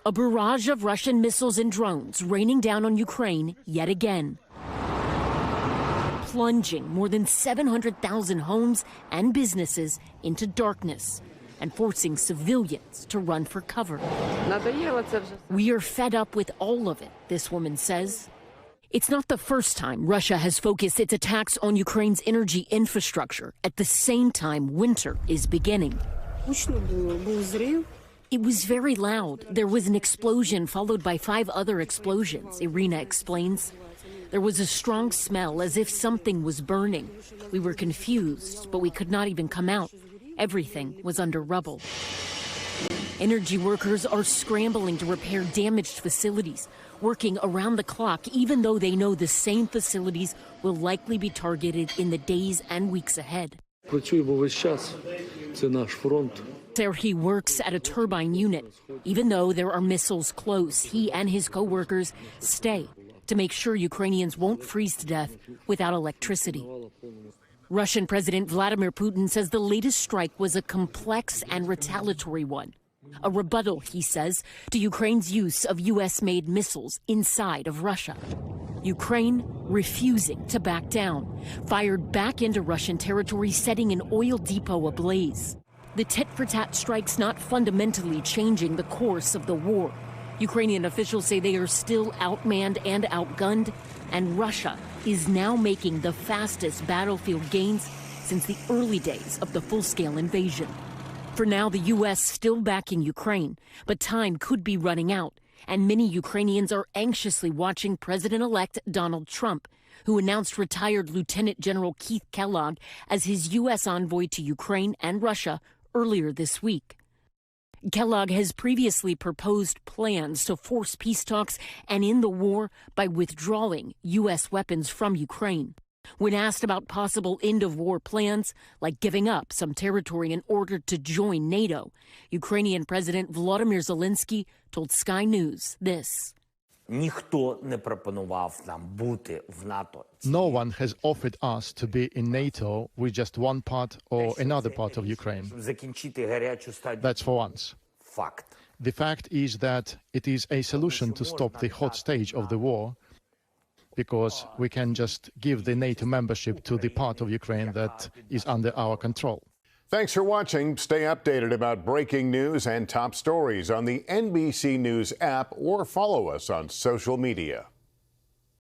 A barrage of Russian missiles and drones raining down on Ukraine yet again, plunging more than 700,000 homes and businesses into darkness and forcing civilians to run for cover. We are fed up with all of it, this woman says. It's not the first time Russia has focused its attacks on Ukraine's energy infrastructure at the same time winter is beginning. It was very loud. There was an explosion followed by 5 other explosions, Irina explains. There was a strong smell as if something was burning. We were confused, but we could not even come out. Everything was under rubble. Energy workers are scrambling to repair damaged facilities, working around the clock, even though they know the same facilities will likely be targeted in the days and weeks ahead. There he works at a turbine unit. Even though there are missiles close, he and his co-workers stay to make sure Ukrainians won't freeze to death without electricity. Russian President Vladimir Putin says the latest strike was a complex and retaliatory one. A rebuttal, he says, to Ukraine's use of U.S.-made missiles inside of Russia. Ukraine refusing to back down, fired back into Russian territory, setting an oil depot ablaze. The tit-for-tat strikes not fundamentally changing the course of the war. Ukrainian officials say they are still outmanned and outgunned, and Russia is now making the fastest battlefield gains since the early days of the full-scale invasion. For now, the U.S. still backing Ukraine, but time could be running out, and many Ukrainians are anxiously watching President-elect Donald Trump, who announced retired Lieutenant General Keith Kellogg as his U.S. envoy to Ukraine and Russia earlier this week. Kellogg has previously proposed plans to force peace talks and end the war by withdrawing U.S. weapons from Ukraine. When asked about possible end-of-war plans, like giving up some territory in order to join NATO, Ukrainian President Vladimir Zelensky told Sky News this. No one has offered us to be in NATO with just one part or another part of Ukraine. That's for once. The fact is that it is a solution to stop the hot stage of the war, because we can just give the NATO membership to the part of Ukraine that is under our control. Thanks for watching. Stay updated about breaking news and top stories on the NBC News app or follow us on social media.